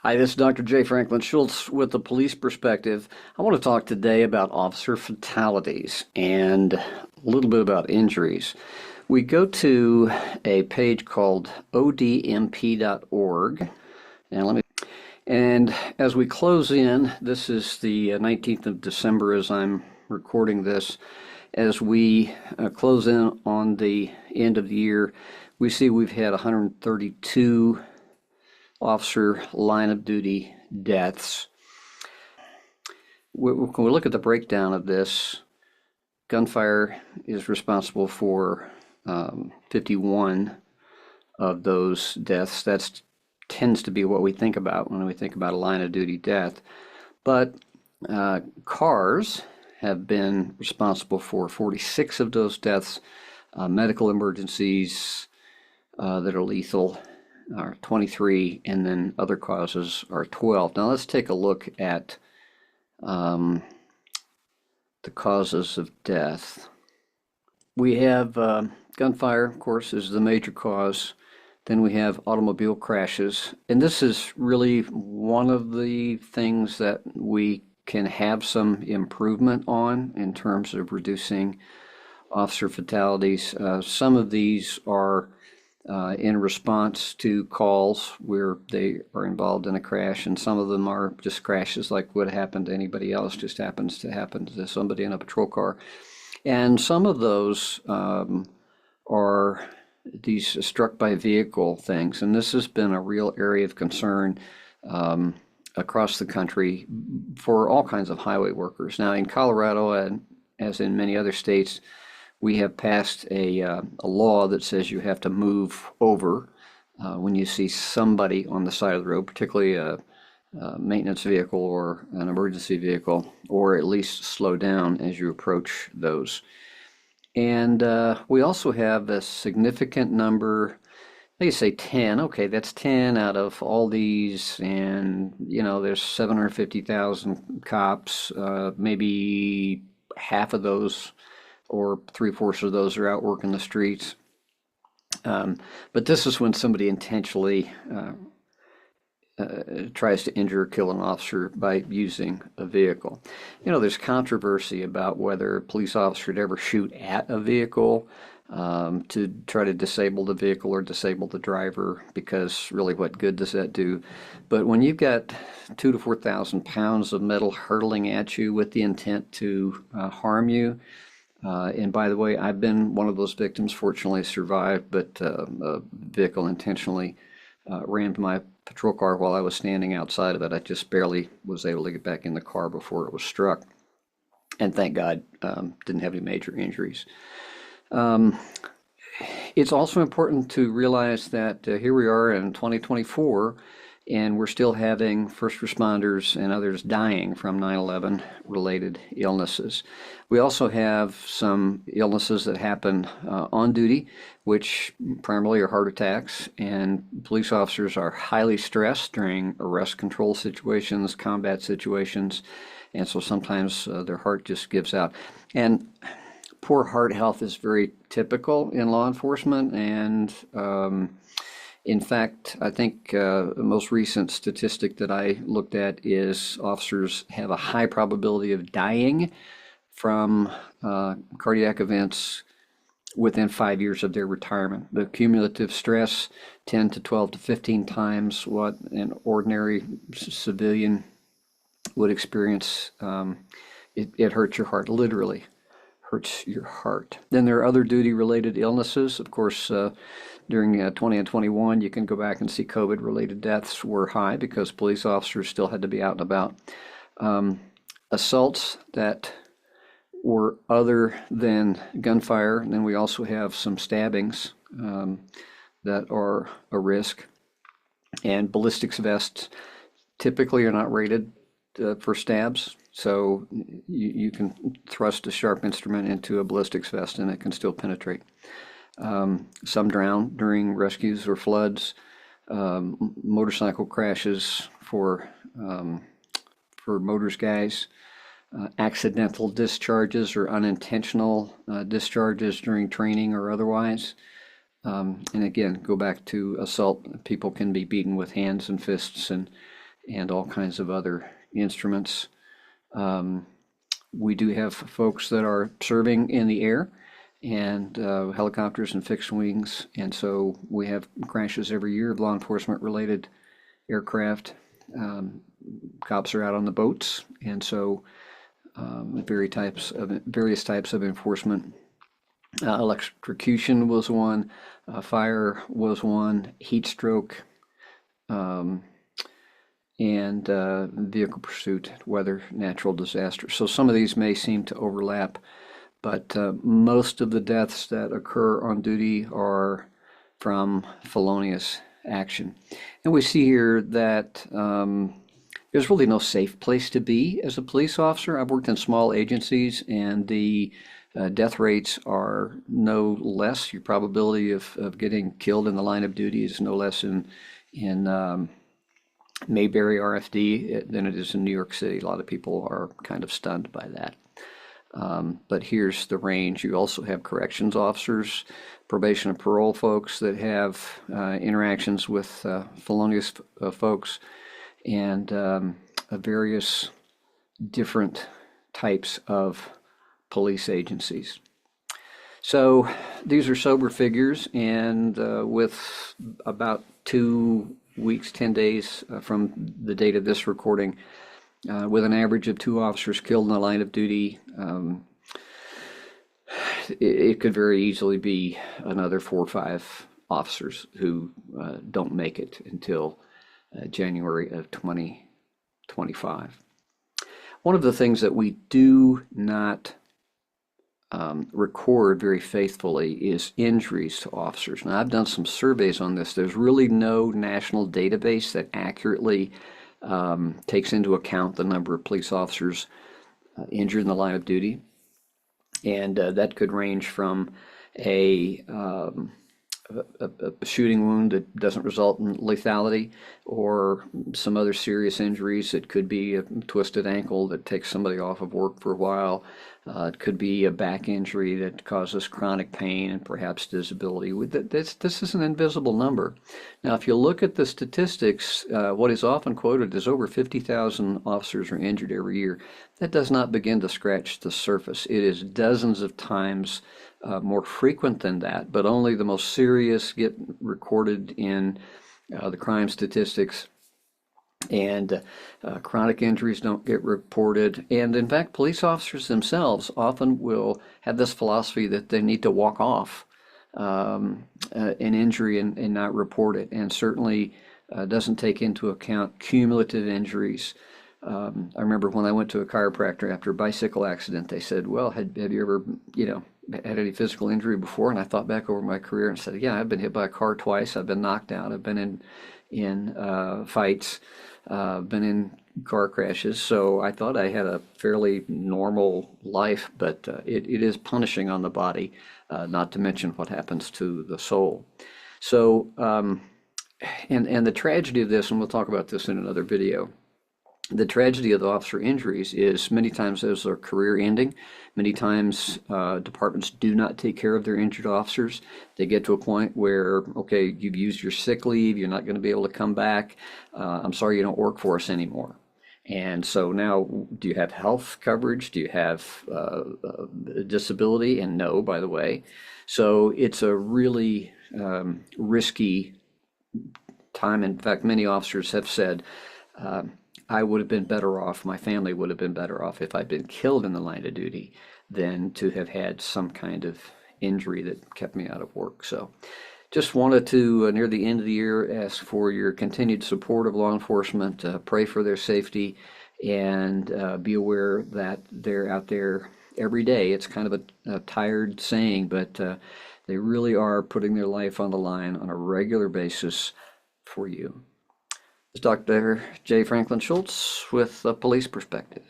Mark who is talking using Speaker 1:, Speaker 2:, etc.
Speaker 1: Hi, this is Dr. J. Franklin Schultz with the Police Perspective. I want to talk today about officer fatalities and a little bit about injuries. We go to a page called odmp.org, and as we close in, this is the 19th of December as I'm recording this. As we close in on the end of the year, we see we've had 132 officer line of duty deaths. When we look at the breakdown of this, gunfire is responsible for 51 of those deaths. That tends to be what we think about when we think about a line of duty death. But cars have been responsible for 46 of those deaths. Medical emergencies that are lethal are 23, and then other causes are 12. Now let's take a look at the causes of death. We have gunfire, of course, is the major cause. Then we have automobile crashes, and this is really one of the things that we can have some improvement on in terms of reducing officer fatalities. Some of these are in response to calls where they are involved in a crash, and some of them are just crashes like what happened to anybody else, just happens to happen to somebody in a patrol car. And some of those are these struck by vehicle things, and this has been a real area of concern across the country for all kinds of highway workers. Now in Colorado, and as in many other states, we have passed a law that says you have to move over when you see somebody on the side of the road, particularly a maintenance vehicle or an emergency vehicle, or at least slow down as you approach those. And we also have a significant number, they say 10, okay, that's 10 out of all these, and there's 750,000 cops, maybe half of those or 3/4 of those are out working the streets. But this is when somebody intentionally tries to injure or kill an officer by using a vehicle. There's controversy about whether a police officer would ever shoot at a vehicle to try to disable the vehicle or disable the driver, because really what good does that do? But when you've got 2,000 to 4,000 pounds of metal hurtling at you with the intent to harm you, and by the way, I've been one of those victims, fortunately survived, but a vehicle intentionally rammed my patrol car while I was standing outside of it. I just barely was able to get back in the car before it was struck. And thank God, didn't have any major injuries. It's also important to realize that here we are in 2024, and we're still having first responders and others dying from 9/11 related illnesses. We also have some illnesses that happen on duty, which primarily are heart attacks, and police officers are highly stressed during arrest control situations, combat situations, and so sometimes their heart just gives out. And poor heart health is very typical in law enforcement, and in fact, I think the most recent statistic that I looked at is officers have a high probability of dying from cardiac events within 5 years of their retirement. The cumulative stress, 10 to 12 to 15 times what an ordinary civilian would experience. It hurts your heart, literally hurts your heart. Then there are other duty-related illnesses. Of course, during 20 and 21, you can go back and see COVID-related deaths were high because police officers still had to be out and about. Assaults that were other than gunfire, and then we also have some stabbings that are a risk. And ballistics vests typically are not rated for stabs, so you can thrust a sharp instrument into a ballistics vest and it can still penetrate. Some drown during rescues or floods, motorcycle crashes for motors guys, accidental discharges or unintentional discharges during training or otherwise. And again, go back to assault. People can be beaten with hands and fists and and all kinds of other instruments. We do have folks that are serving in the air and helicopters and fixed wings, and so we have crashes every year of law enforcement related aircraft. Cops are out on the boats, and so various types of enforcement. Electrocution was one, fire was one, heat stroke, um, and vehicle pursuit, weather, natural disaster. So some of these may seem to overlap, but most of the deaths that occur on duty are from felonious action. And we see here that there's really no safe place to be as a police officer. I've worked in small agencies, and the death rates are no less. Your probability of getting killed in the line of duty is no less in Mayberry RFD than it is in New York City. A lot of people are kind of stunned by that. But here's the range. You also have corrections officers, probation and parole folks that have interactions with felonious folks, and various different types of police agencies. So these are sober figures, and with about 2 weeks, 10 days from the date of this recording, with an average of 2 officers killed in the line of duty, it could very easily be another 4 or 5 officers who don't make it until January of 2025. One of the things that we do not record very faithfully is injuries to officers. Now, I've done some surveys on this. There's really no national database that accurately takes into account the number of police officers injured in the line of duty. And that could range from a shooting wound that doesn't result in lethality, or some other serious injuries. It could be a twisted ankle that takes somebody off of work for a while. It could be a back injury that causes chronic pain and perhaps disability. This is an invisible number. Now, if you look at the statistics, what is often quoted is over 50,000 officers are injured every year. That does not begin to scratch the surface. It is dozens of times more frequent than that, but only the most serious get recorded in the crime statistics, and chronic injuries don't get reported. And in fact, police officers themselves often will have this philosophy that they need to walk off an injury and not report it, and certainly doesn't take into account cumulative injuries. I remember when I went to a chiropractor after a bicycle accident, they said, well, have you ever, had any physical injury before? And I thought back over my career and said, yeah, I've been hit by a car twice. I've been knocked out. I've been in fights, been in car crashes. So I thought I had a fairly normal life, but it is punishing on the body, not to mention what happens to the soul. So, and the tragedy of this, and we'll talk about this in another video, the tragedy of the officer injuries is many times those are career ending. Many times departments do not take care of their injured officers. They get to a point where, okay, you've used your sick leave, you're not going to be able to come back. I'm sorry you don't work for us anymore. And so now, do you have health coverage? Do you have disability? And no, by the way. So it's a really risky time. In fact, many officers have said, I would have been better off, my family would have been better off if I'd been killed in the line of duty than to have had some kind of injury that kept me out of work. So just wanted to, near the end of the year, ask for your continued support of law enforcement, pray for their safety, and be aware that they're out there every day. It's kind of a tired saying, but they really are putting their life on the line on a regular basis for you. This is Dr. J. Franklin Schultz with a police perspective.